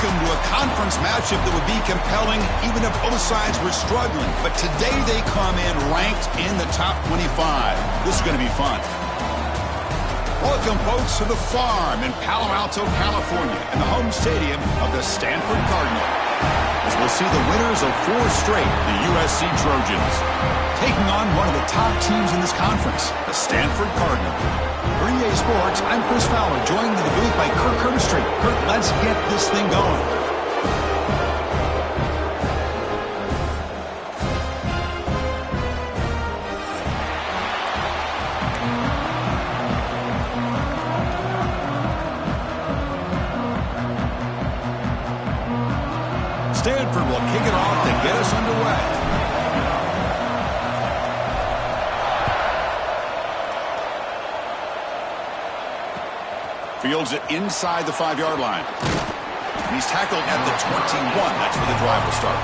Welcome to a conference matchup that would be compelling even if both sides were struggling. But today they come in ranked in the top 25. This is going to be fun. Welcome, folks, to the Farm in Palo Alto, California, and the home stadium of the Stanford Cardinal, as we'll see the winners of 4 straight, the USC Trojans, taking on one of the top teams in this conference, the Stanford Cardinal. For EA Sports, I'm Chris Fowler, joined in the booth by Kirk Herbstreit. Kirk, let's get this thing going. Stanford will kick it off to get us underway. Fields it inside the 5-yard line. And he's tackled at the 21. That's where the drive will start.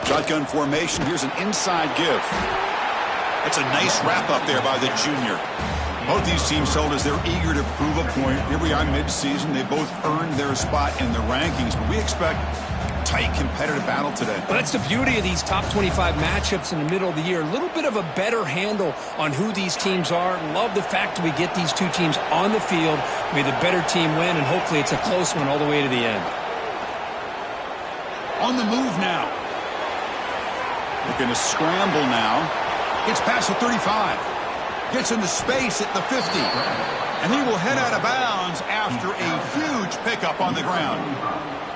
Shotgun formation. Here's an inside give. That's a nice wrap-up there by the junior. Both these teams told us they're eager to prove a point. Here we are mid-season. They both earned their spot in the rankings, but we expect a tight, competitive battle today. Well, that's the beauty of these top 25 matchups in the middle of the year. A little bit of a better handle on who these teams are. Love the fact that we get these two teams on the field. May the better team win, and hopefully it's a close one all the way to the end. On the move now. Looking to scramble now. Gets past the 35. Gets into space at the 50. And he will head out of bounds after a huge pickup on the ground.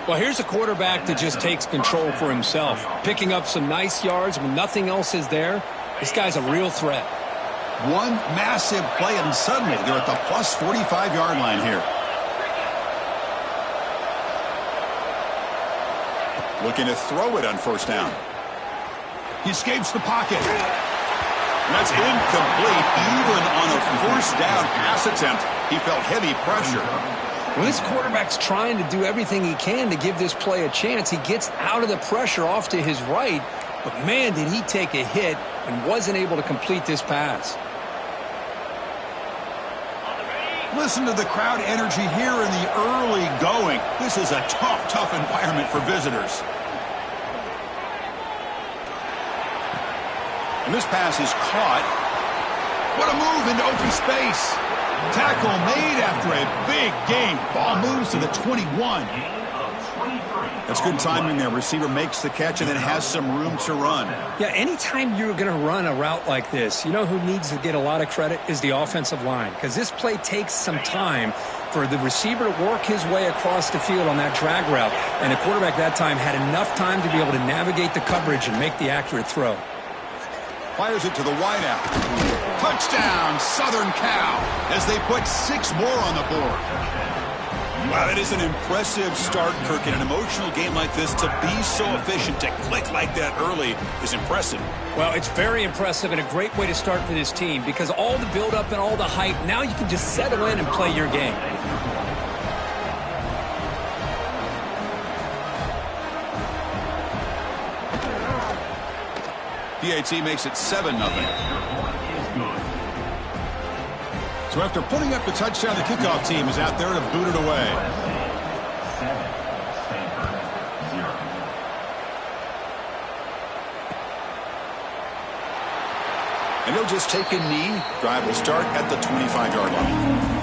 Well, here's a quarterback that just takes control for himself. Picking up some nice yards when nothing else is there. This guy's a real threat. One massive play, and suddenly they're at the plus 45-yard line here. Looking to throw it on first down. He escapes the pocket. That's incomplete. Even on a first down pass attempt, he felt heavy pressure. Well, this quarterback's trying to do everything he can to give this play a chance. He gets out of the pressure off to his right, but man, did he take a hit and wasn't able to complete this pass. Listen to the crowd energy here in the early going. This is a tough environment for visitors. And this pass is caught. What a move into open space. Tackle made after a big gain. Ball moves to the 21. That's good timing there. Receiver makes the catch and then has some room to run. Yeah, anytime you're going to run a route like this, you know who needs to get a lot of credit is the offensive line, because this play takes some time for the receiver to work his way across the field on that drag route. And the quarterback that time had enough time to be able to navigate the coverage and make the accurate throw. Fires it to the wideout. Touchdown, Southern Cal, as they put 6 more on the board. Wow, that is an impressive start, Kirk. In an emotional game like this, to be so efficient, to click like that early is impressive. Well, it's very impressive and a great way to start for this team, because all the build-up and all the hype, now you can just settle in and play your game. PAT makes it 7-0. So after putting up the touchdown, the kickoff team is out there to boot it away. And he'll just take a knee. Drive will start at the 25-yard line.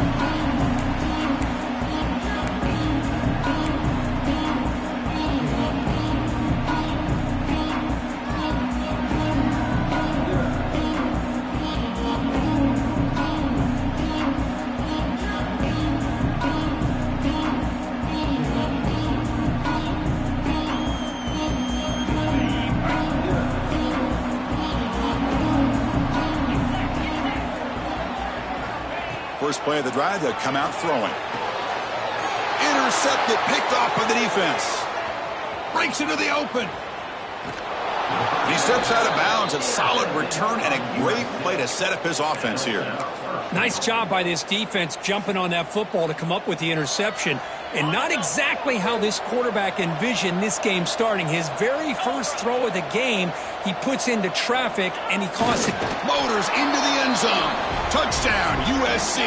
First play of the drive, they'll come out throwing. Intercepted, picked off by the defense. Breaks into the open. He steps out of bounds. A solid return and a great play to set up his offense here. Nice job by this defense jumping on that football to come up with the interception. And not exactly how this quarterback envisioned this game starting. His very first throw of the game, he puts into traffic, and he costs it. Motors into the end zone. Touchdown, USC.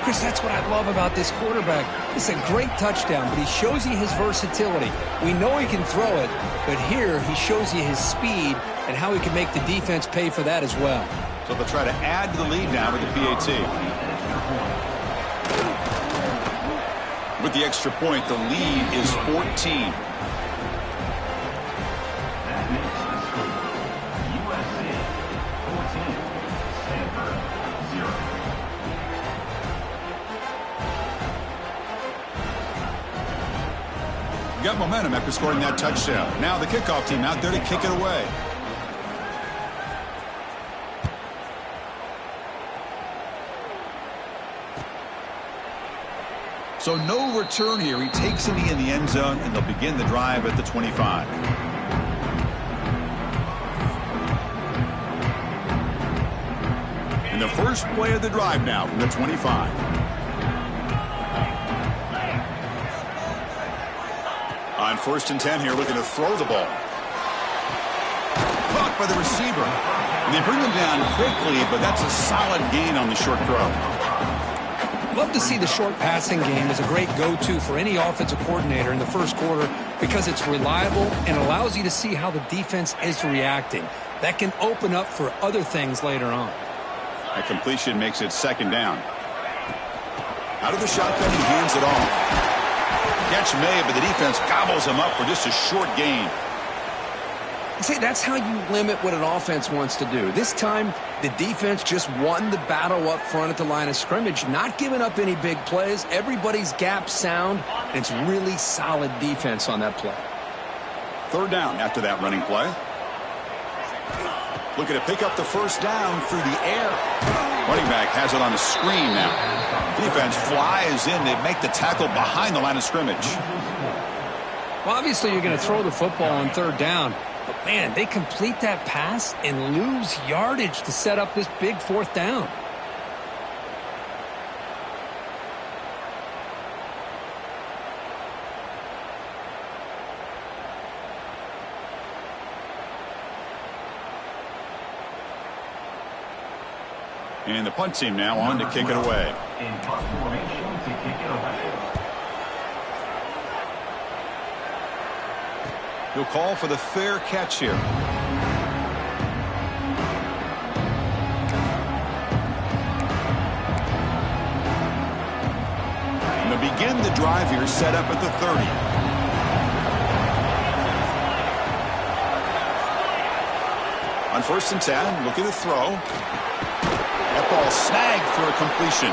Chris, that's what I love about this quarterback. It's a great touchdown, but he shows you his versatility. We know he can throw it, but here he shows you his speed and how he can make the defense pay for that as well. So they'll try to add to the lead now with the PAT. With the extra point, the lead is 14. Got momentum after scoring that touchdown. Now the kickoff team out there to kick it away. So no return here. He takes it in the end zone, and they'll begin the drive at the 25. And the first play of the drive now from the 25. On 1st and 10 here, looking to throw the ball. Caught by the receiver. And they bring him down quickly, but that's a solid gain on the short throw. Love to see the short passing game as a great go-to for any offensive coordinator in the first quarter because it's reliable and allows you to see how the defense is reacting. That can open up for other things later on. A completion makes it 2nd down. Out of the shotgun, he hands it off. Catch made, but the defense gobbles him up for just a short gain. See, that's how you limit what an offense wants to do. This time, the defense just won the battle up front at the line of scrimmage, not giving up any big plays. Everybody's gap sound, and it's really solid defense on that play. 3rd down after that running play. Looking to pick up the 1st down through the air. Running back has it on a screen now. Defense flies in. They make the tackle behind the line of scrimmage. Well, obviously, you're going to throw the football on 3rd down. But, man, they complete that pass and lose yardage to set up this big 4th down. And the punt team now on to kick it away. In punt formation to kick it away. He'll call for the fair catch here. And to begin the drive here, set up at the 30. On 1st and 10, looking to throw. That ball snagged for a completion.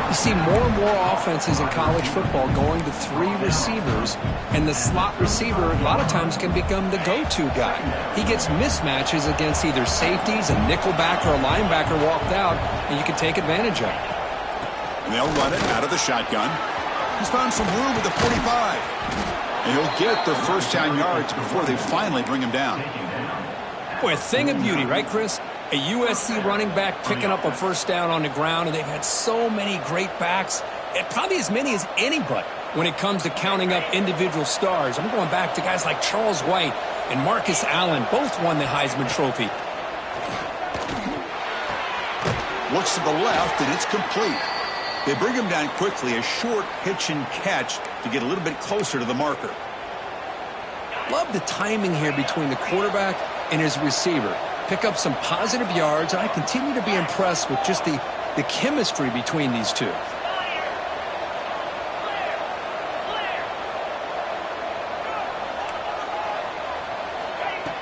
You see more and more offenses in college football going to 3 receivers, and the slot receiver a lot of times can become the go-to guy. He gets mismatches against either safeties, a nickelback, or a linebacker walked out, and you can take advantage of it. And they'll run it out of the shotgun. He's found some room with the 45. And he'll get their 1st down yards before they finally bring him down. Boy, a thing of beauty, right, Chris? A USC running back picking up a 1st down on the ground, and they've had so many great backs, and probably as many as anybody when it comes to counting up individual stars. I'm going back to guys like Charles White and Marcus Allen. Both won the Heisman Trophy. Looks to the left, and it's complete. They bring him down quickly, a short pitch and catch to get a little bit closer to the marker. Love the timing here between the quarterback and his receiver. Pick up some positive yards, and I continue to be impressed with just the chemistry between these two.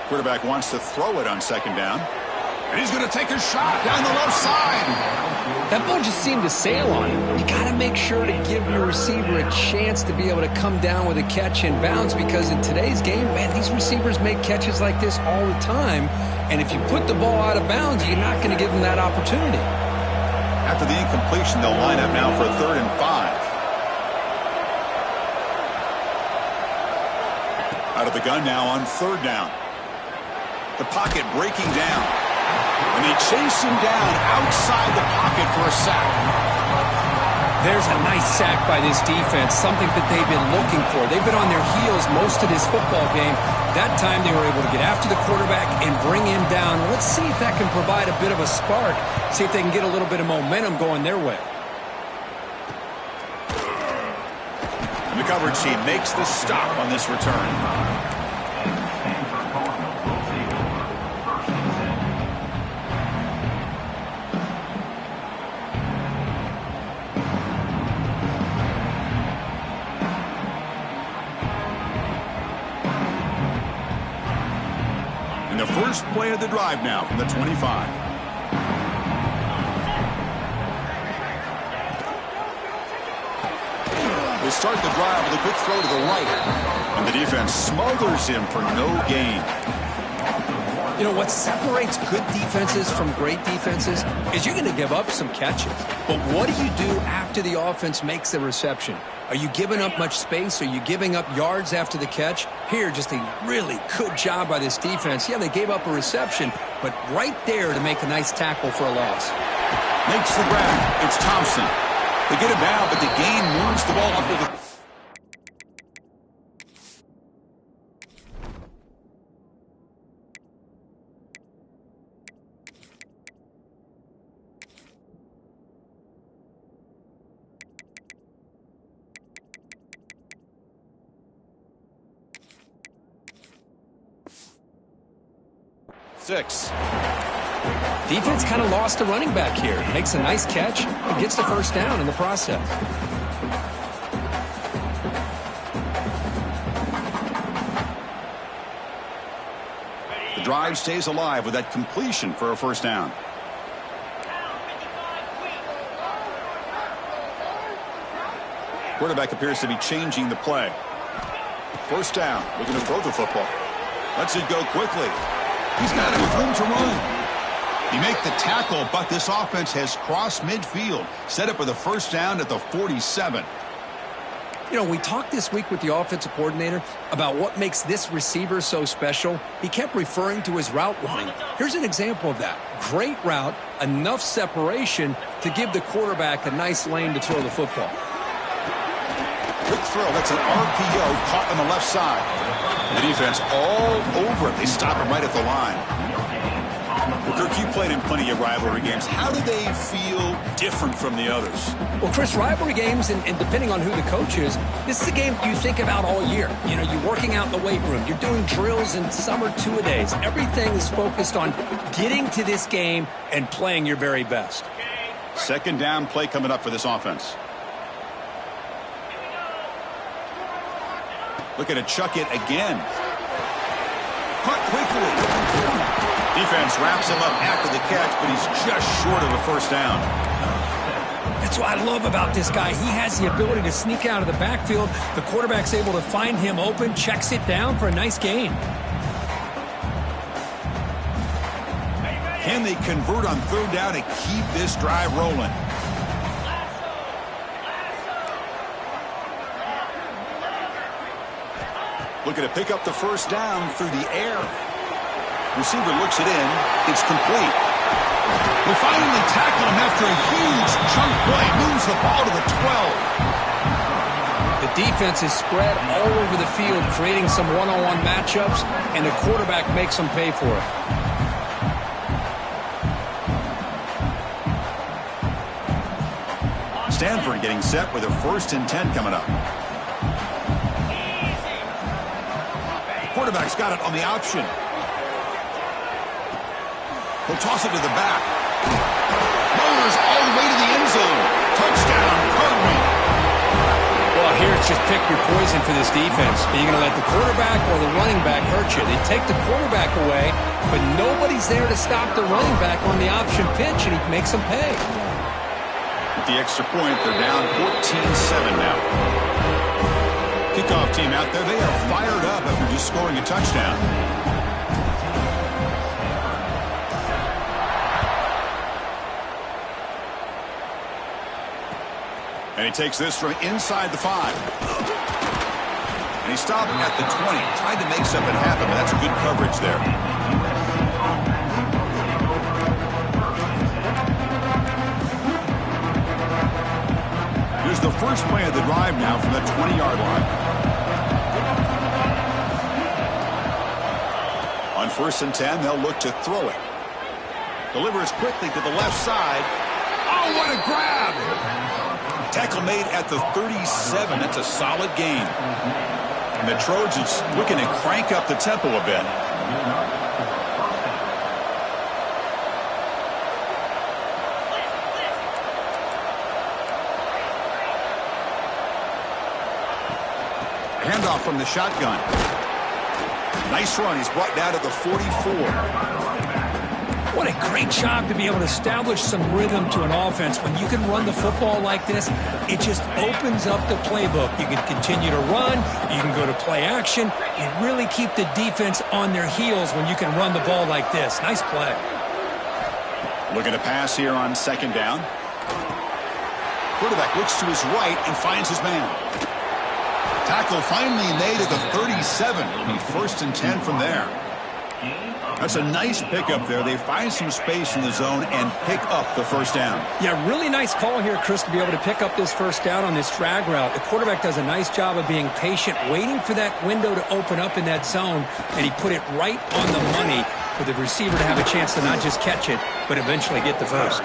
Quarterback wants to throw it on 2nd down. And he's going to take a shot down the left side. That ball just seemed to sail on him. You got to make sure to give your receiver a chance to be able to come down with a catch and bounce, because in today's game, man, these receivers make catches like this all the time. And if you put the ball out of bounds, you're not going to give them that opportunity. After the incompletion, they'll line up now for 3rd and 5. Out of the gun now on 3rd down. The pocket breaking down. And they chase him down outside the pocket for a sack. There's a nice sack by this defense, something that they've been looking for. They've been on their heels most of this football game. That time they were able to get after the quarterback and bring him down. Let's see if that can provide a bit of a spark, see if they can get a little bit of momentum going their way. And the coverage team makes the stop on this return. And the first play of the drive now from the 25. They start the drive with a quick throw to the right. And the defense smothers him for no gain. You know, what separates good defenses from great defenses is you're going to give up some catches. But what do you do after the offense makes the reception? Are you giving up much space? Are you giving up yards after the catch? Here, just a really good job by this defense. Yeah, they gave up a reception, but right there to make a nice tackle for a loss. Makes the grab. It's Thompson. They get him down, but the gain moves the ball up to the... Six. Defense kind of lost a running back here. Makes a nice catch and gets the first down in the process. The drive stays alive with that completion for a first down. Quarterback appears to be changing the play. First down, looking to throw the football. Lets it go quickly. He's got it with room to run. He make the tackle, but this offense has crossed midfield. Set up with a first down at the 47. You know, we talked this week with the offensive coordinator about what makes this receiver so special. He kept referring to his route running. Here's an example of that. Great route, enough separation to give the quarterback a nice lane to throw the football. Quick throw. That's an RPO caught on the left side. The defense all over it. They stop him right at the line. Well, Kirk, you played in plenty of rivalry games. How do they feel different from the others? Well, Chris, rivalry games, and depending on who the coach is, this is a game you think about all year. You know, you're working out in the weight room. You're doing drills in summer two-a-days. Everything is focused on getting to this game and playing your very best. Second down play coming up for this offense. Looking to chuck it again. Caught quickly. Defense wraps him up after the catch, but he's just short of a first down. That's what I love about this guy. He has the ability to sneak out of the backfield. The quarterback's able to find him open, checks it down for a nice gain. Can they convert on third down to keep this drive rolling? Looking to pick up the first down through the air. Receiver looks it in. It's complete. They finally tackle him after a huge chunk play. Moves the ball to the 12. The defense is spread all over the field, creating some one-on-one matchups, and the quarterback makes them pay for it. Stanford getting set with a 1st and 10 coming up. Quarterback's got it on the option. He'll toss it to the back. Motors all the way to the end zone. Touchdown, Cardinals. Well, here it's just pick your poison for this defense. Are you going to let the quarterback or the running back hurt you? They take the quarterback away, but nobody's there to stop the running back on the option pitch, and he makes them pay. With the extra point, they're down 14-7 now. Kickoff team out there, they are fired up after just scoring a touchdown. And he takes this from inside the 5. And he's stopping at the 20. Tried to make something happen, but that's good coverage there. First play of the drive now from the 20-yard line. On 1st and 10, they'll look to throw it. Delivers quickly to the left side. Oh, what a grab! Tackle made at the 37. That's a solid gain. And the Trojans looking to crank up the tempo a bit. Handoff from the shotgun. Nice run. He's brought down to the 44. What a great job to be able to establish some rhythm to an offense. When you can run the football like this, it just opens up the playbook. You can continue to run. You can go to play action. You really keep the defense on their heels when you can run the ball like this. Nice play. Looking to pass here on 2nd down. Quarterback looks to his right and finds his man. Tackle finally made at the 37. It'll be 1st and 10 from there. That's a nice pickup there. They find some space in the zone and pick up the 1st down. Yeah, really nice call here, Chris, to be able to pick up this 1st down on this drag route. The quarterback does a nice job of being patient, waiting for that window to open up in that zone, and he put it right on the money for the receiver to have a chance to not just catch it, but eventually get the 1st.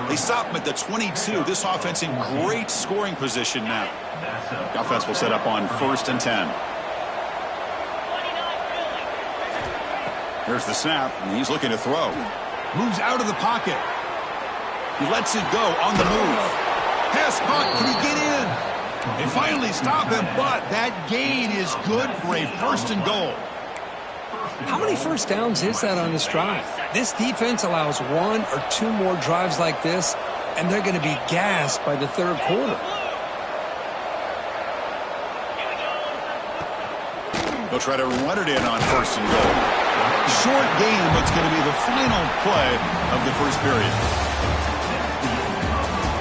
They stop him at the 22. This offense in great scoring position now. The offense will set up on 1st and 10. Here's the snap, and he's looking to throw. Moves out of the pocket. He lets it go on the move. Pass caught. Can he get in? They finally stop him, but that gain is good for a 1st and goal. How many 1st downs is that on this drive? This defense allows 1 or 2 more drives like this, and they're going to be gassed by the 3rd quarter. They'll try to run it in on 1st and goal. Short gain, but it's going to be the final play of the 1st period.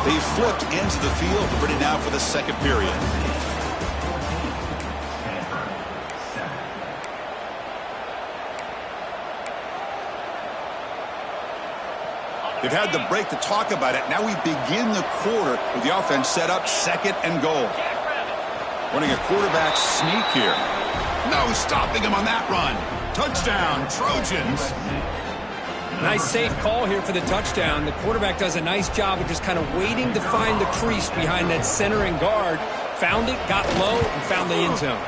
They flipped into the field, ready now for the 2nd period. They've had the break to talk about it. Now we begin the quarter with the offense set up 2nd and goal. Running a quarterback sneak here. No stopping him on that run. Touchdown, Trojans. Nice safe call here for the touchdown. The quarterback does a nice job of just kind of waiting to find the crease behind that center and guard. Found it, got low, and found the end zone.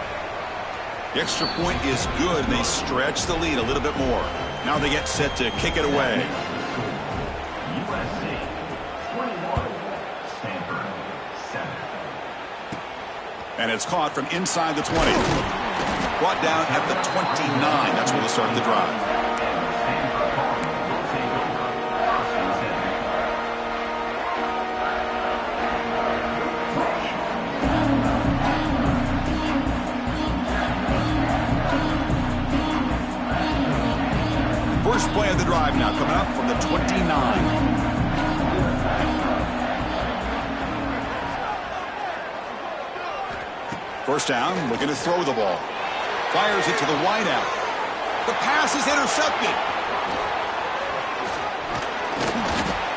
The extra point is good, and they stretch the lead a little bit more. Now they get set to kick it away. USC 21, Stanford 7. And it's caught from inside the 20. Brought down at the 29. That's where they'll start the drive. First play of the drive now coming up from the 29. First down, looking to throw the ball. Fires it to the wideout. The pass is intercepted.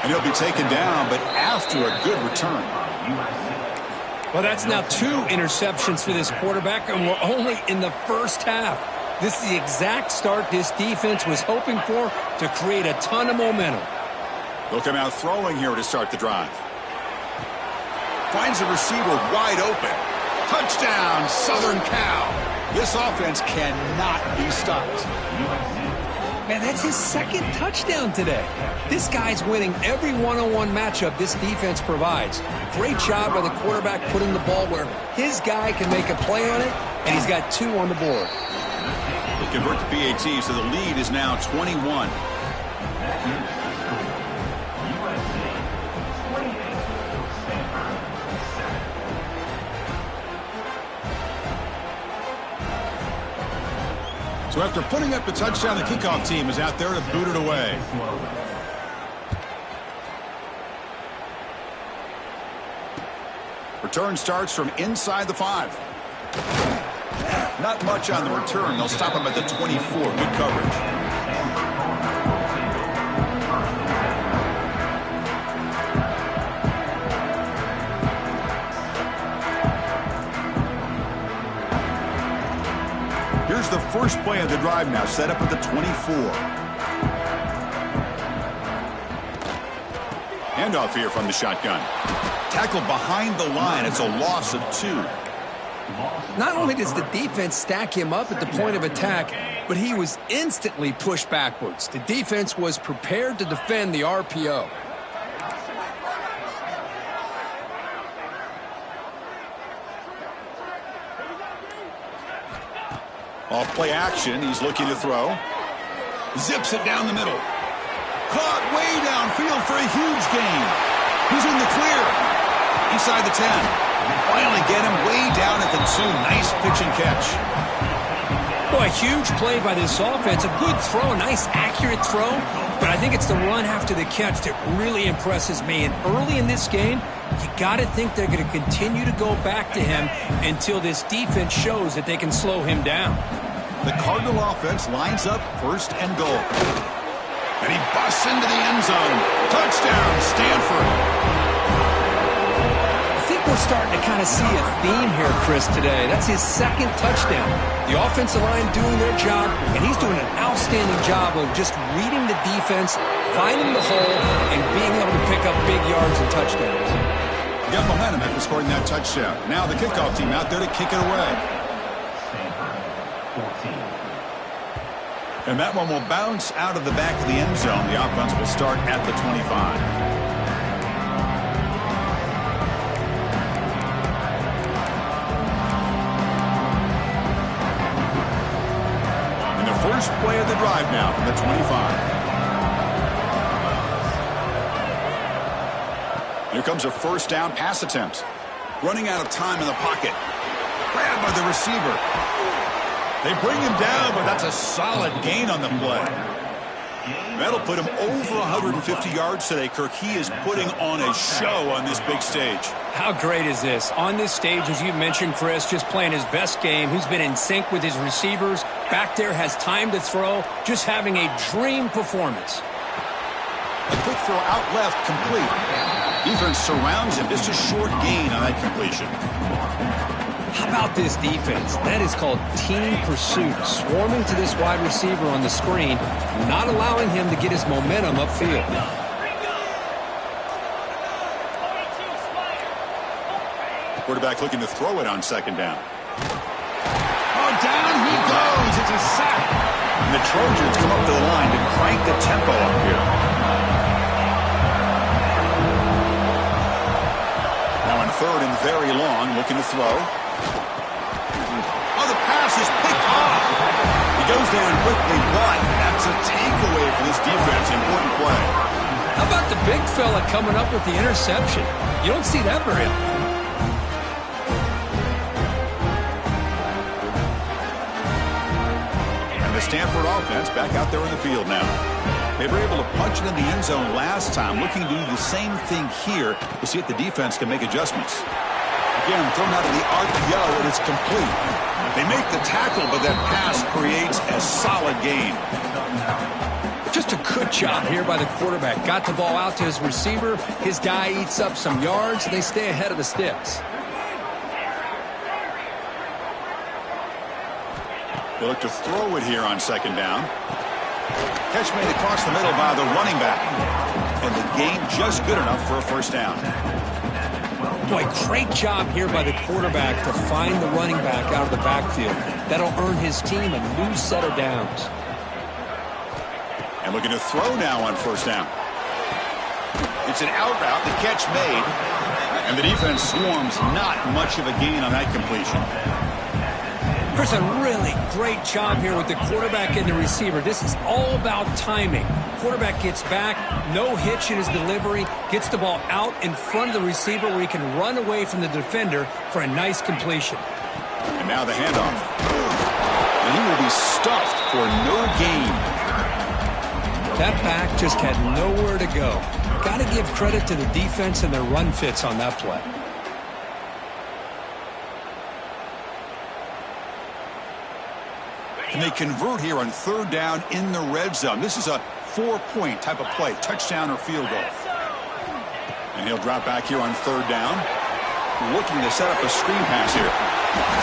And he'll be taken down, but after a good return. Well, that's now 2 interceptions for this quarterback, and we're only in the 1st half. This is the exact start this defense was hoping for to create a ton of momentum. They'll come out throwing here to start the drive. Finds a receiver wide open. Touchdown, Southern Cal. This offense cannot be stopped. Man, that's his 2nd touchdown today. This guy's winning every one-on-one matchup this defense provides. Great job by the quarterback putting the ball where his guy can make a play on it, and he's got 2 on the board. They convert to PAT, so the lead is now 21. So after putting up the touchdown, the kickoff team is out there to boot it away. Return starts from inside the 5. Not much on the return. They'll stop him at the 24. Good coverage. first play of the drive now, set up at the 24. Handoff here from the shotgun. Tackled behind the line. It's a loss of 2. Not only does the defense stack him up at the point of attack, but he was instantly pushed backwards. The defense was prepared to defend the RPO. Off play action, he's looking to throw. Zips it down the middle. Caught way downfield for a huge gain. He's in the clear. Inside the 10. Finally get him way down at the 2. Nice pitch and catch. Boy, huge play by this offense. A good throw, a nice accurate throw. But I think it's the run after the catch that really impresses me. And early in this game, you got to think they're going to continue to go back to him until this defense shows that they can slow him down. The Cardinal offense lines up first and goal. And he busts into the end zone. Touchdown, Stanford. I think we're starting to kind of see a theme here, Chris, today. That's his second touchdown. The offensive line doing their job, and he's doing an outstanding job of just reading the defense, finding the hole, and being able to pick up big yards and touchdowns. Got momentum after scoring that touchdown. Now the kickoff team out there to kick it away. And that one will bounce out of the back of the end zone. The offense will start at the 25. And the first play of the drive now from the 25. Here comes a first down pass attempt. Running out of time in the pocket. Grabbed by the receiver. They bring him down, but that's a solid gain on the play. That'll put him over 150 yards today, Kirk. He is putting on a show on this big stage. How great is this? On this stage, as you mentioned, Chris, just playing his best game. He's been in sync with his receivers. Back there, has time to throw. Just having a dream performance. A quick throw out left, complete. Defense surrounds him. Just a short gain on that completion. How about this defense? That is called team pursuit. Swarming to this wide receiver on the screen, not allowing him to get his momentum upfield. Quarterback looking to throw it on second down. Oh, down he goes. It's a sack. And the Trojans come up to the line to crank the tempo up here. Now in third and very long, looking to throw. Oh, the pass is picked off. He goes down quickly, but that's a takeaway for this defense. Important play. How about the big fella coming up with the interception? You don't see that very often. And the Stanford offense back out there in the field now. They were able to punch it in the end zone last time. Looking to do the same thing here to see if the defense can make adjustments. Again, thrown out of the RPO, and it's complete. They make the tackle, but that pass creates a solid gain. Just a good job here by the quarterback. Got the ball out to his receiver. His guy eats up some yards. They stay ahead of the sticks. They look to throw it here on second down. Catch made across the middle by the running back. And the gain just good enough for a first down. Boy, great job here by the quarterback to find the running back out of the backfield. That'll earn his team a new set of downs. And looking to throw now on first down. It's an out route, the catch made. And the defense swarms, not much of a gain on that completion. Chris, a really great job here with the quarterback and the receiver. This is all about timing. Quarterback gets back, no hitch in his delivery, gets the ball out in front of the receiver where he can run away from the defender for a nice completion. And now the handoff. And he will be stuffed for no gain. That back just had nowhere to go. Got to give credit to the defense and their run fits on that play. And they convert here on third down in the red zone. This is a 4-point type of play, touchdown or field goal. And he'll drop back here on third down. looking to set up a screen pass here.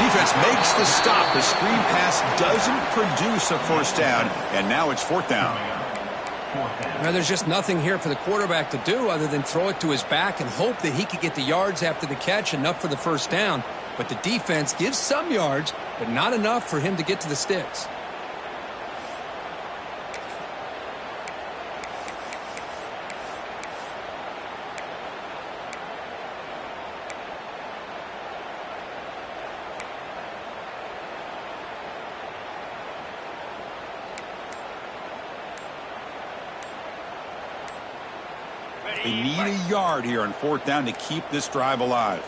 Defense makes the stop. The screen pass doesn't produce a first down, and now it's fourth down. Now, there's just nothing here for the quarterback to do other than throw it to his back and hope that he could get the yards after the catch, enough for the first down. But the defense gives some yards, but not enough for him to get to the sticks. They need a yard here on fourth down to keep this drive alive.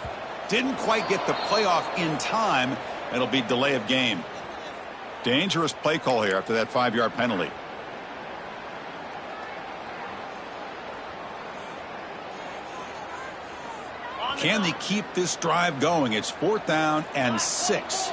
Didn't quite get the playoff in time. It'll be delay of game. Dangerous play call here after that 5-yard penalty. Can they keep this drive going? It's fourth down and 6.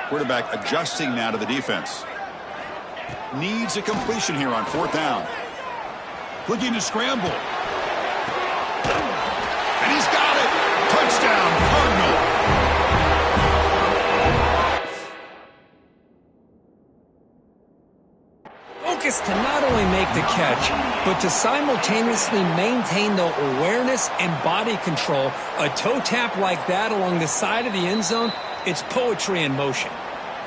Quarterback adjusting now to the defense. Needs a completion here on fourth down. Looking to scramble. And he's got it. Touchdown, Cardinal. Focus to not only make the catch, but to simultaneously maintain the awareness and body control. A toe tap like that along the side of the end zone, it's poetry in motion.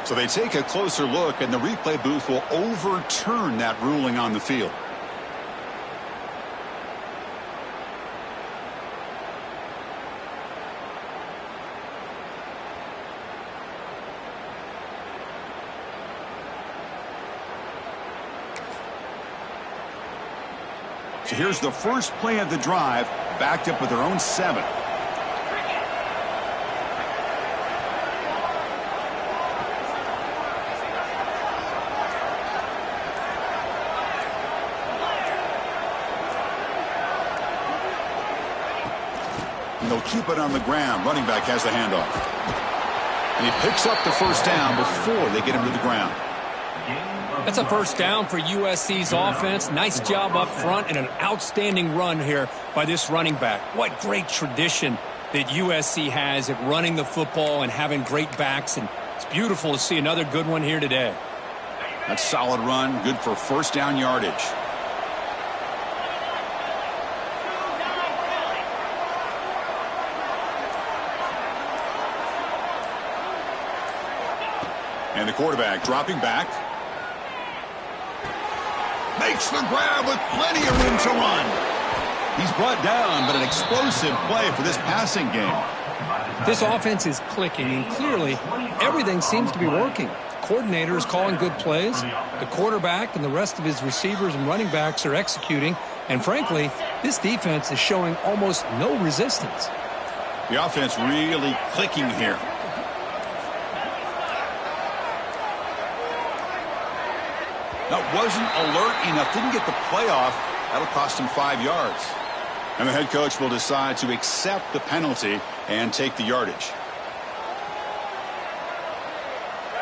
So they take a closer look, and the replay booth will overturn that ruling on the field. So here's the first play of the drive, backed up with their own 7. And they'll keep it on the ground. Running back has the handoff. And he picks up the first down before they get him to the ground. That's a first down for USC's offense. Nice job up front and an outstanding run here by this running back. What great tradition that USC has at running the football and having great backs. And it's beautiful to see another good one here today. That's solid run. Good for first down yardage. And the quarterback dropping back. Makes the grab with plenty of room to run. He's brought down, but an explosive play for this passing game. This offense is clicking, and clearly everything seems to be working. The coordinator is calling good plays. The quarterback and the rest of his receivers and running backs are executing. And frankly, this defense is showing almost no resistance. The offense really clicking here. That wasn't alert enough. Didn't get the playoff. That'll cost him 5 yards. And the head coach will decide to accept the penalty and take the yardage.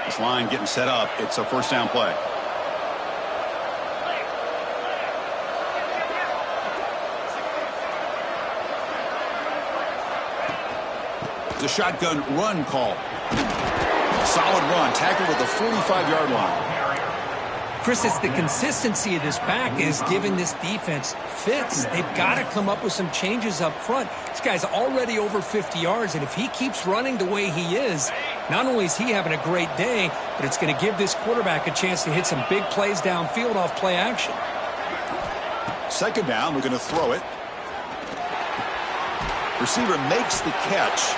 This line getting set up. It's a first down play. It's a shotgun run call. Solid run. Tackled at the 45-yard line. Chris, it's the consistency of this back is giving this defense fits. They've got to come up with some changes up front. This guy's already over 50 yards, and if he keeps running the way he is, not only is he having a great day, but it's going to give this quarterback a chance to hit some big plays downfield off play action. Second down, we're going to throw it. Receiver makes the catch.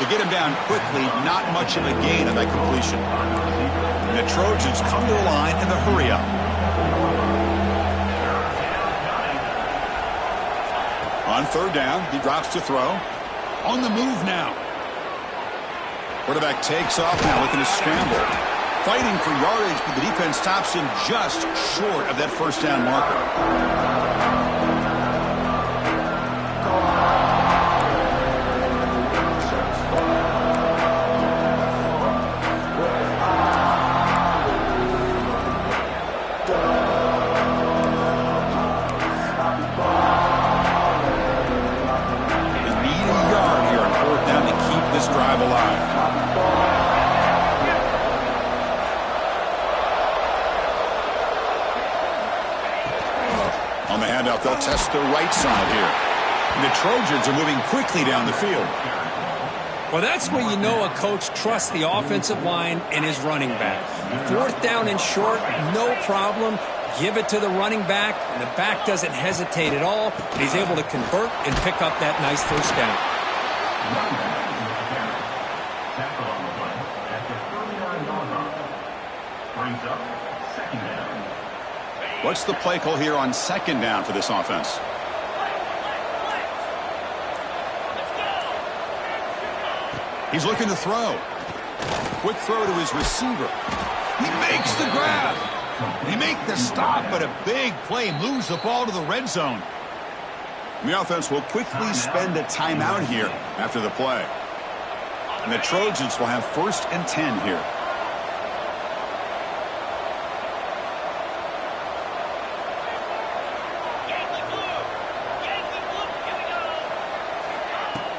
To get him down quickly, not much of a gain on that completion. And the Trojans come to the line in the hurry up. On third down, he drops to throw. On the move now. Quarterback takes off now, looking to scramble. Fighting for yardage, but the defense stops him just short of that first down marker. drive alive. On the handoff, they'll test the right side here. And the Trojans are moving quickly down the field. Well, that's where you know a coach trusts the offensive line and his running back. 4th down and short, no problem. Give it to the running back, and the back doesn't hesitate at all. And he's able to convert and pick up that nice first down. Tackle on the play at the 39-yard line. Brings up second down. What's the play call here on second down for this offense? He's looking to throw. Quick throw to his receiver. He makes the grab. He makes the stop, but a big play moves the ball to the red zone. The offense will quickly spend a timeout here after the play. And the Trojans will have 1st and 10 here.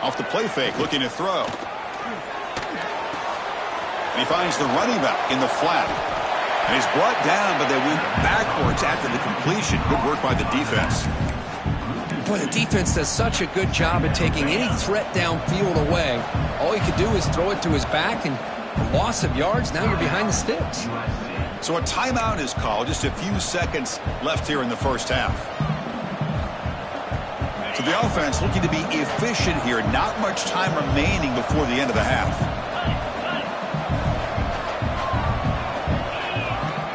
Off the play fake, looking to throw. And he finds the running back in the flat. And he's brought down, but they went backwards after the completion. Good work by the defense. Boy, the defense does such a good job at taking any threat downfield away. All he could do is throw it to his back, and loss of yards, now you're behind the sticks. So a timeout is called. Just a few seconds left here in the first half. So the offense looking to be efficient here. Not much time remaining before the end of the half.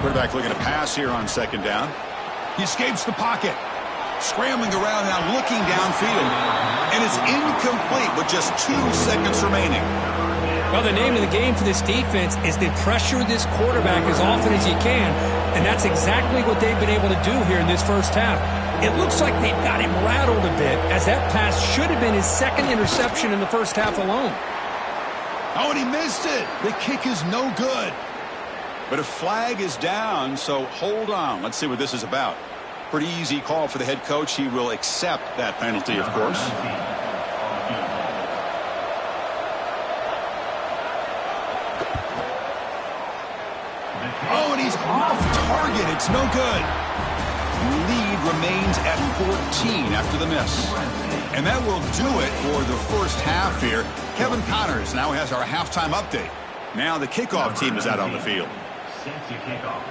Quarterback looking to pass here on second down. He escapes the pocket. Scrambling around now, looking downfield. And it's incomplete with just 2 seconds remaining. Well, the name of the game for this defense is to pressure this quarterback as often as you can, and that's exactly what they've been able to do here in this first half. It looks like they've got him rattled a bit, as that pass should have been his 2nd interception in the first half alone. Oh, and he missed it. The kick is no good. But a flag is down, so hold on. Let's see what this is about. Pretty easy call for the head coach. He will accept that penalty, of course. Oh, and he's off target. It's no good. Lead remains at 14 after the miss. And that will do it for the first half here. Kevin Connors now has our halftime update. Now the kickoff team is out on the field. Set to kickoff.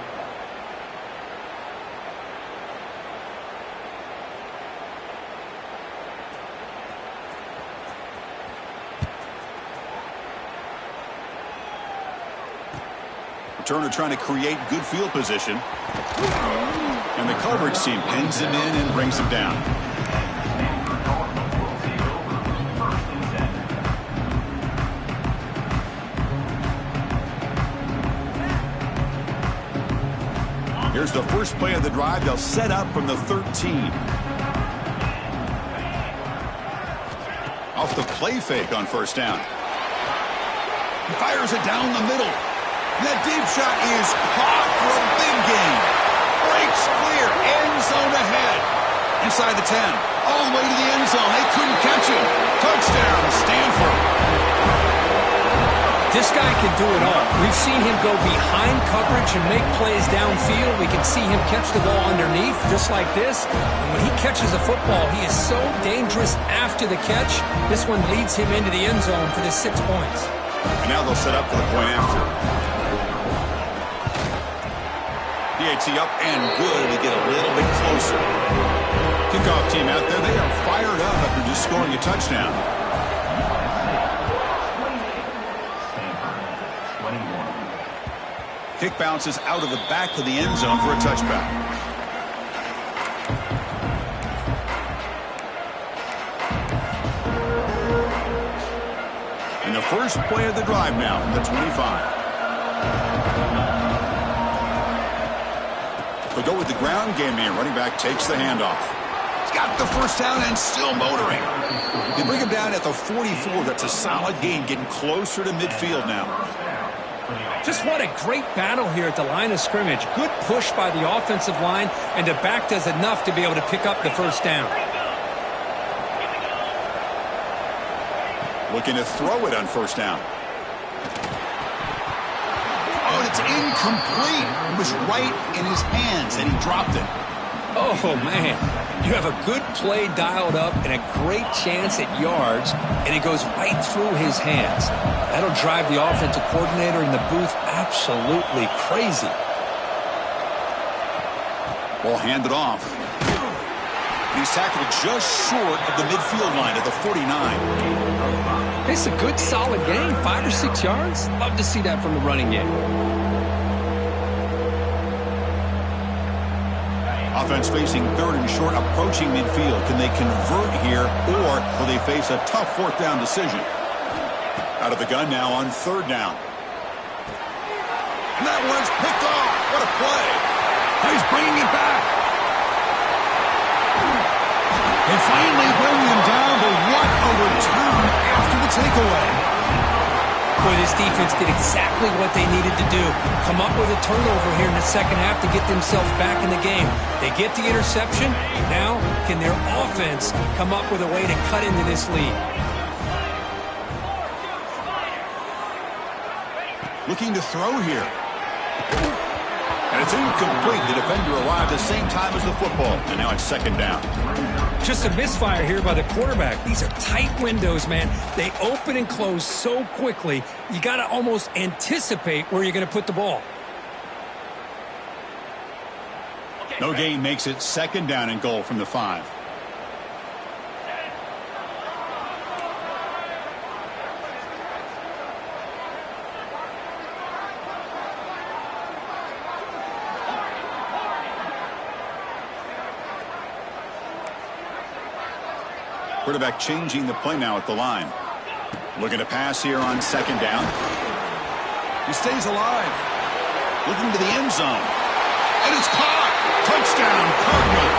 Turner trying to create good field position. And the coverage team pins him in and brings him down. Here's the first play of the drive. They'll set up from the 13. Off the play fake on first down. He fires it down the middle. That deep shot is caught for a big gain. Breaks clear. End zone ahead. Inside the 10. All the way to the end zone. They couldn't catch him. Touchdown, Stanford. This guy can do it all. We've seen him go behind coverage and make plays downfield. We can see him catch the ball underneath just like this. And when he catches a football, he is so dangerous after the catch. This one leads him into the end zone for the 6 points. And now they'll set up for the point after. PAT up and good to get a little bit closer. Kickoff team out there, they are fired up after just scoring a touchdown. Kick bounces out of the back of the end zone for a touchback. And the first play of the drive now from the 25. They go with the ground game here. Running back takes the handoff. He's got the first down and still motoring. They bring him down at the 44. That's a solid gain, getting closer to midfield now. Just what a great battle here at the line of scrimmage. Good push by the offensive line, and the back does enough to be able to pick up the first down. Looking to throw it on first down. Oh, and it's incomplete. It was right in his hands, and he dropped it. Oh, man. You have a good play dialed up and a great chance at yards, and it goes right through his hands. That'll drive the offensive coordinator in the booth absolutely crazy. Ball handed off. He's tackled just short of the midfield line at the 49. It's a good, solid game. 5 or 6 yards. Love to see that from the running game. Offense facing third and short, approaching midfield. Can they convert here, or will they face a tough fourth down decision? Out of the gun now on third down. And that one's picked off. What a play. He's bringing it back. They finally bring him down, but what a return after the takeaway. Boy, this defense did exactly what they needed to do. Come up with a turnover here in the second half to get themselves back in the game. They get the interception. Now, can their offense come up with a way to cut into this lead? Looking to throw here. And it's incomplete. The defender arrived at the same time as the football. And now it's second down. Just a misfire here by the quarterback. These are tight windows, man. They open and close so quickly, you got to almost anticipate where you're going to put the ball. No gain makes it second down and goal from the 5. Quarterback changing the play now at the line. Looking to pass here on second down. He stays alive. Looking to the end zone. And it's caught. Touchdown, Cardinal.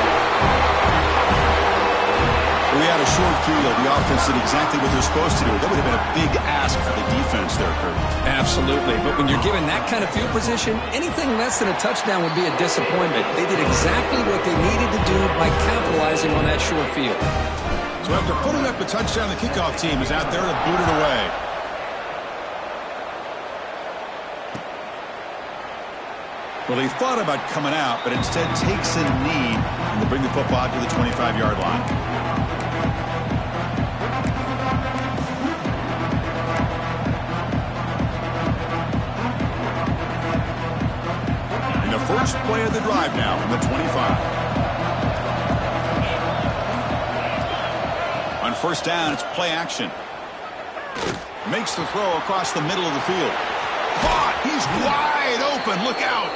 We had a short field. The offense did exactly what they're supposed to do. That would have been a big ask for the defense there, Kurt. Absolutely. But when you're given that kind of field position, anything less than a touchdown would be a disappointment. They did exactly what they needed to do by capitalizing on that short field. So after putting up a touchdown, the kickoff team is out there to boot it away. Well, they thought about coming out, but instead takes a knee and they bring the football to the 25-yard line. In the first play of the drive now from the 25. On first down, it's play action. Makes the throw across the middle of the field. Caught! He's wide open. Look out!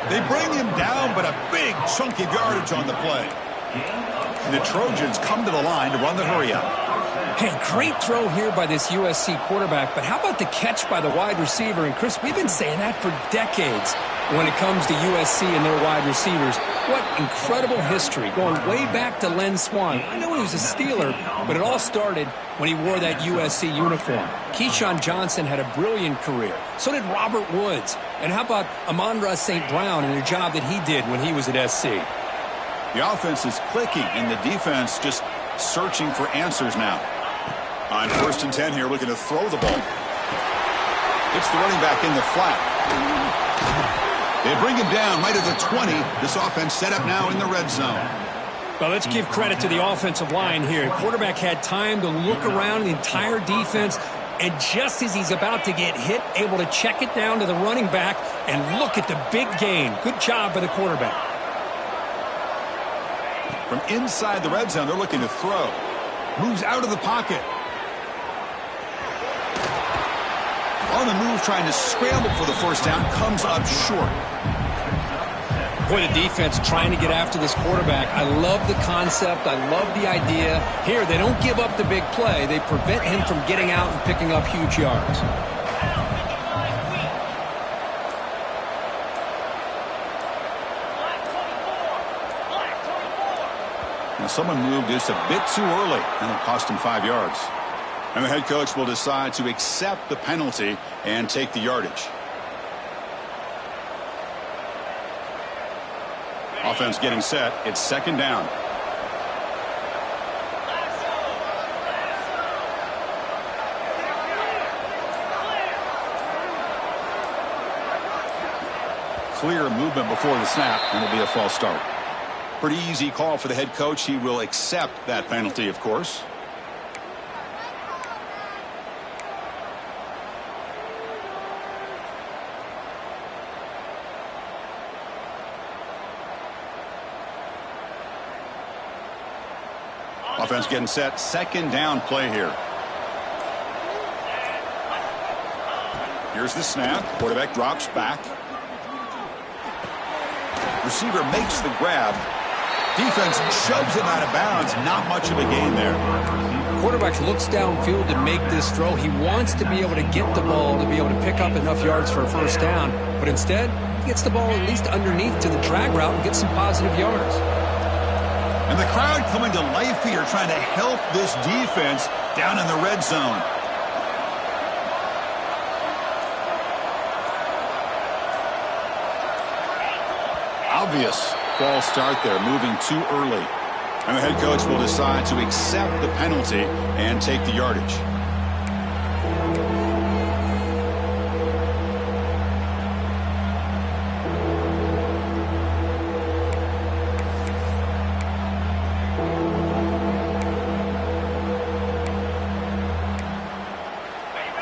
They bring him down, but a big chunk of yardage on the play. And the Trojans come to the line to run the hurry up. Hey, great throw here by this USC quarterback, but how about the catch by the wide receiver? And Chris, we've been saying that for decades when it comes to USC and their wide receivers. What incredible history, going way back to Len Swan. I know he was a Steeler, but it all started when he wore that USC uniform. Keyshawn Johnson had a brilliant career. So did Robert Woods. And how about Amon-Ra St. Brown and the job that he did when he was at SC? The offense is clicking, and the defense just searching for answers now. On first and 10 here, looking to throw the ball. It's the running back in the flat. They bring him down right at the 20. This offense set up now in the red zone. Well, let's give credit to the offensive line here. The quarterback had time to look around the entire defense, and just as he's about to get hit, able to check it down to the running back, and look at the big gain. Good job by the quarterback. From inside the red zone, they're looking to throw. Moves out of the pocket. On the move, trying to scramble for the first down, comes up short. Boy, the defense trying to get after this quarterback. I love the concept. I love the idea. Here, they don't give up the big play. They prevent him from getting out and picking up huge yards. Now, someone moved just a bit too early, and it cost him 5 yards. And the head coach will decide to accept the penalty and take the yardage. Offense getting set. It's second down. clear movement before the snap, and it'll be a false start. Pretty easy call for the head coach. He will accept that penalty, of course. Offense getting set. Second down play here. Here's the snap. Quarterback drops back. Receiver makes the grab. Defense shoves him out of bounds. Not much of a gain there. Quarterback looks downfield to make this throw. He wants to be able to get the ball to be able to pick up enough yards for a first down. But instead, he gets the ball at least underneath to the drag route and gets some positive yards. And the crowd coming to life here, trying to help this defense down in the red zone. Obvious false start there, moving too early. And the head coach will decide to accept the penalty and take the yardage.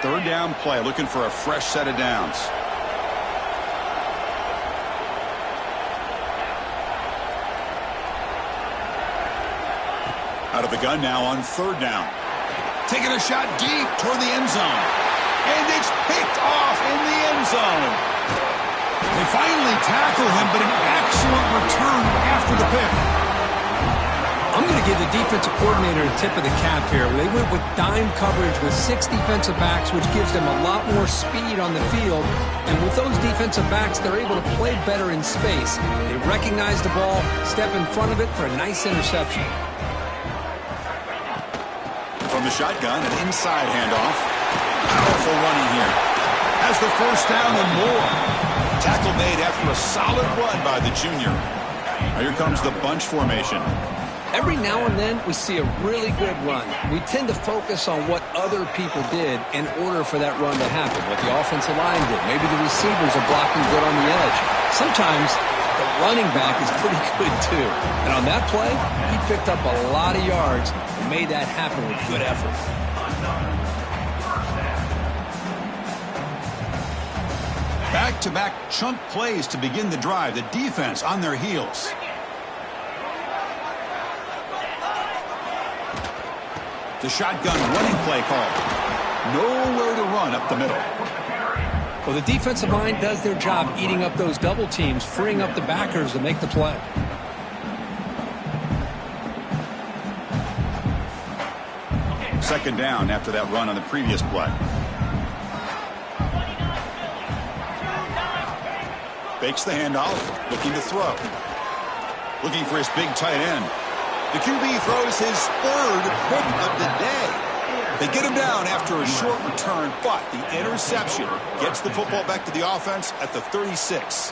Third down play, looking for a fresh set of downs. Out of the gun now on third down. Taking a shot deep toward the end zone. And it's picked off in the end zone. They finally tackle him, but an excellent return after the pick. I'm going to give the defensive coordinator a tip of the cap here. They went with dime coverage with 6 defensive backs, which gives them a lot more speed on the field. And with those defensive backs, they're able to play better in space. They recognize the ball, step in front of it for a nice interception. From the shotgun, an inside handoff. Powerful running here. Has the first down and more. Tackle made after a solid run by the junior. Now here comes the bunch formation. Every now and then, we see a really good run. We tend to focus on what other people did in order for that run to happen, what the offensive line did. Maybe the receivers are blocking good on the edge. Sometimes the running back is pretty good, too. And on that play, he picked up a lot of yards and made that happen with good effort. Back-to-back chunk plays to begin the drive. The defense on their heels. The shotgun running play call. Nowhere to run up the middle. Well, the defensive line does their job eating up those double teams, freeing up the backers to make the play. Second down after that run on the previous play. Fakes the handoff, looking to throw. Looking for his big tight end. The QB throws his third pick of the day. They get him down after a short return, but the interception gets the football back to the offense at the 36.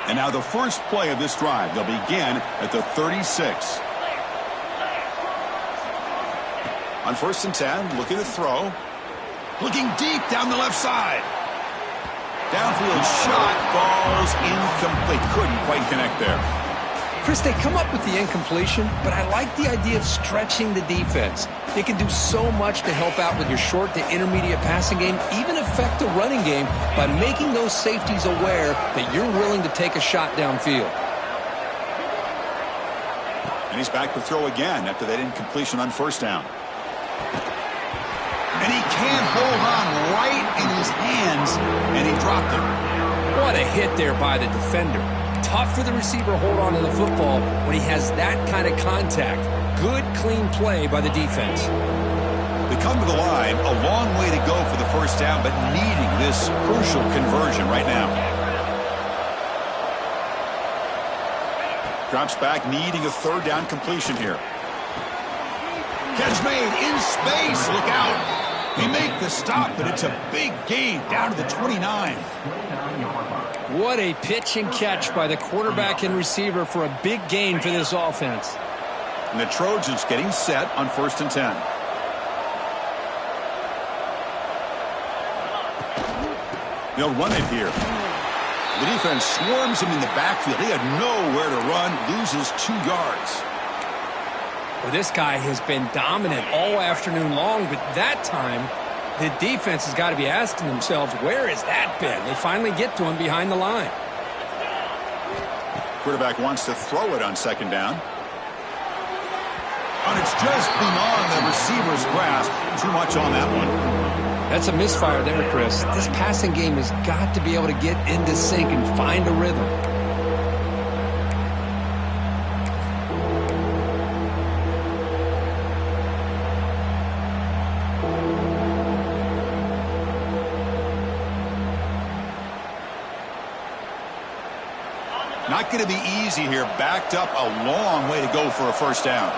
And now the first play of this drive. They'll begin at the 36. On 1st and 10, looking to throw. Looking deep down the left side. Downfield shot falls incomplete. Couldn't quite connect there. Chris, they come up with the incompletion, but I like the idea of stretching the defense. They can do so much to help out with your short to intermediate passing game, even affect the running game by making those safeties aware that you're willing to take a shot downfield. And he's back to throw again after that incompletion on 1st down. And he can't hold on right in his hands, and he dropped it. What a hit there by the defender. Tough for the receiver to hold on to the football when he has that kind of contact. Good, clean play by the defense. They come to the line, a long way to go for the first down, but needing this crucial conversion right now. Drops back, needing a 3rd down completion here. Catch made in space. Look out. They make the stop, but it's a big gain down to the 29. What a pitch and catch by the quarterback and receiver for a big gain for this offense. And the Trojans getting set on 1st and 10. They'll run it here. The defense swarms him in the backfield. He had nowhere to run, loses 2 yards. Well, this guy has been dominant all afternoon long, but that time, the defense has got to be asking themselves, where has that been? They finally get to him behind the line. Quarterback wants to throw it on 2nd down. And it's just beyond the receiver's grasp. Too much on that one. That's a misfire there, Chris. This passing game has got to be able to get into sync and find a rhythm. Not going to be easy here. Backed up a long way to go for a 1st down.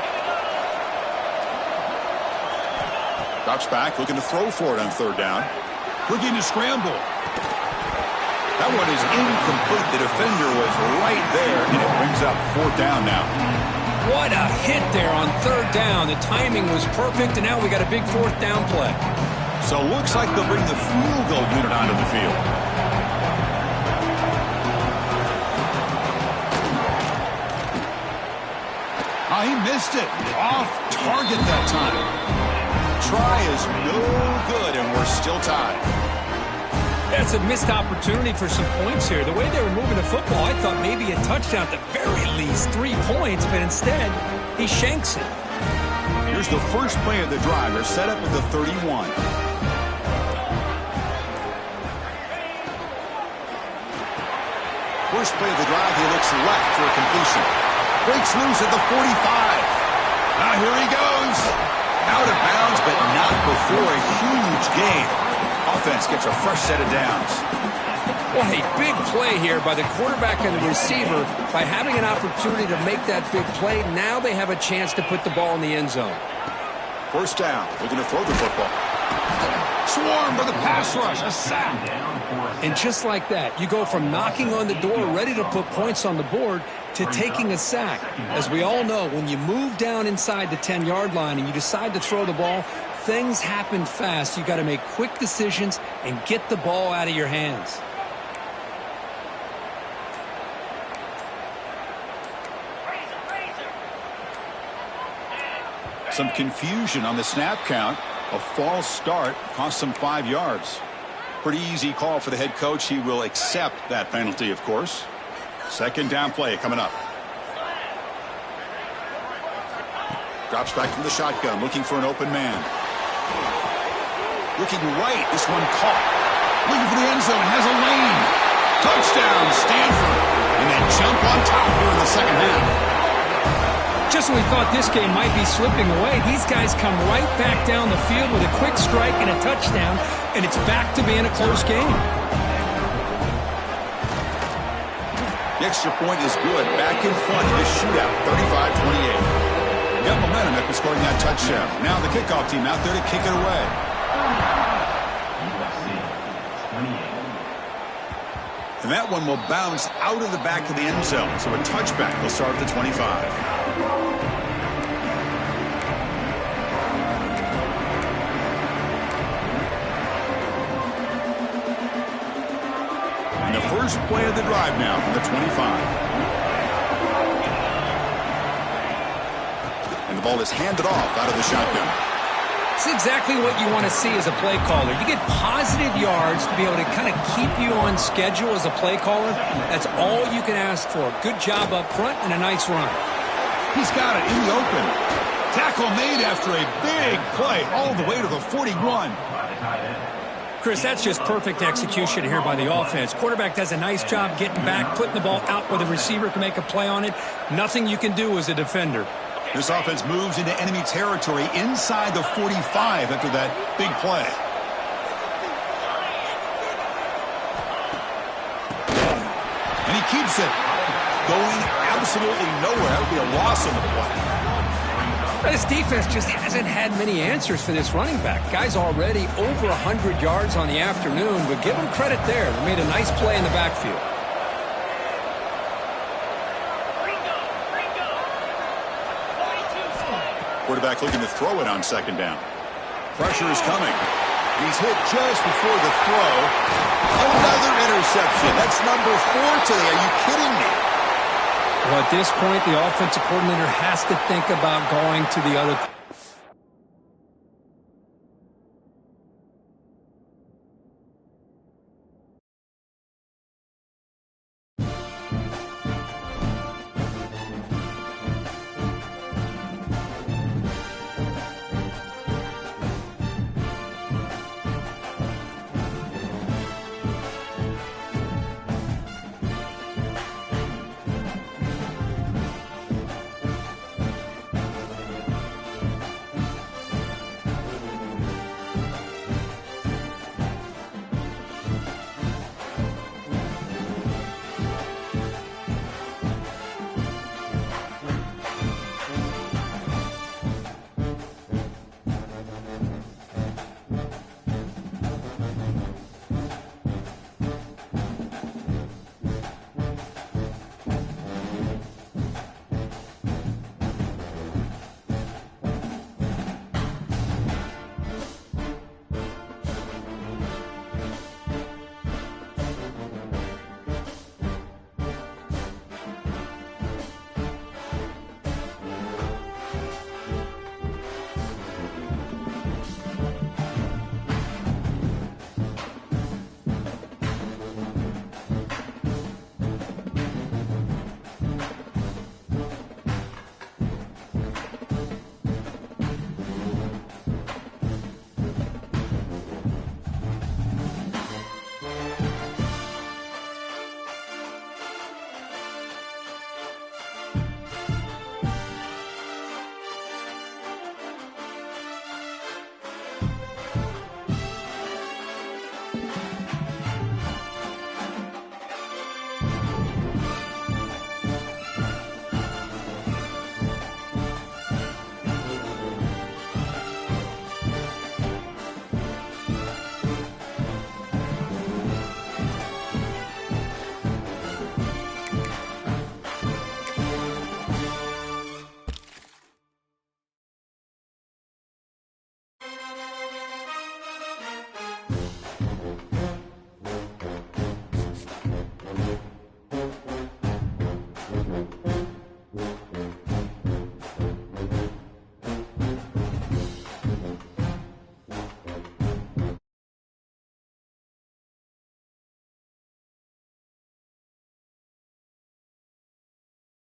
Drops back, looking to throw for it on 3rd down. Looking to scramble. That one is incomplete. The defender was right there, and it brings up 4th down now. What a hit there on 3rd down. The timing was perfect, and now we got a big 4th down play. So looks like they'll bring the field goal unit onto the field. Oh, he missed it. Off target that time. Try is no good, and we're still tied. That's a missed opportunity for some points here. The way they were moving the football, I thought maybe a touchdown, at the very least 3 points, but instead, he shanks it. Here's the first play of the drive. They're set up at the 31. First play of the drive, he looks left for a completion. Breaks loose at the 45. Now here he goes. Out of bounds, but not before a huge gain. Offense gets a fresh set of downs. Well, a big play here by the quarterback and the receiver. By having an opportunity to make that big play, now they have a chance to put the ball in the end zone. 1st down. Looking to throw the football. Swarm by the pass rush. A sack. And just like that, you go from knocking on the door, ready to put points on the board, to taking a sack. As we all know, when you move down inside the 10-yard line and you decide to throw the ball, things happen fast. You got to make quick decisions and get the ball out of your hands. Some confusion on the snap count. A false start cost them 5 yards. Pretty easy call for the head coach. He will accept that penalty, of course. 2nd down play coming up. Drops back from the shotgun, looking for an open man. Looking right, this one caught. Looking for the end zone, has a lane. Touchdown, Stanford. And then jump on top here in the 2nd half. Just when we thought this game might be slipping away, these guys come right back down the field with a quick strike and a touchdown, and it's back to being a close game. The extra point is good. Back in front of this shootout, 35-28. Got momentum after scoring that touchdown. Now the kickoff team out there to kick it away. And that one will bounce out of the back of the end zone. So a touchback will start at the 25. First play of the drive now from the 25. And the ball is handed off out of the shotgun. It's exactly what you want to see as a play caller. You get positive yards to be able to kind of keep you on schedule as a play caller. That's all you can ask for. Good job up front and a nice run. He's got it in the open. Tackle made after a big play all the way to the 41. Chris, that's just perfect execution here by the offense. Quarterback does a nice job getting back, putting the ball out where the receiver can make a play on it. Nothing you can do as a defender. This offense moves into enemy territory inside the 45 after that big play. And he keeps it going absolutely nowhere. That would be a loss on the play. This defense just hasn't had many answers for this running back. Guy's already over 100 yards on the afternoon, but give him credit there. They made a nice play in the backfield. Quarterback looking to throw it on 2nd down. Pressure is coming. He's hit just before the throw. Another interception. That's number 4 today. Are you kidding me? Well, at this point, the offensive coordinator has to think about going to the other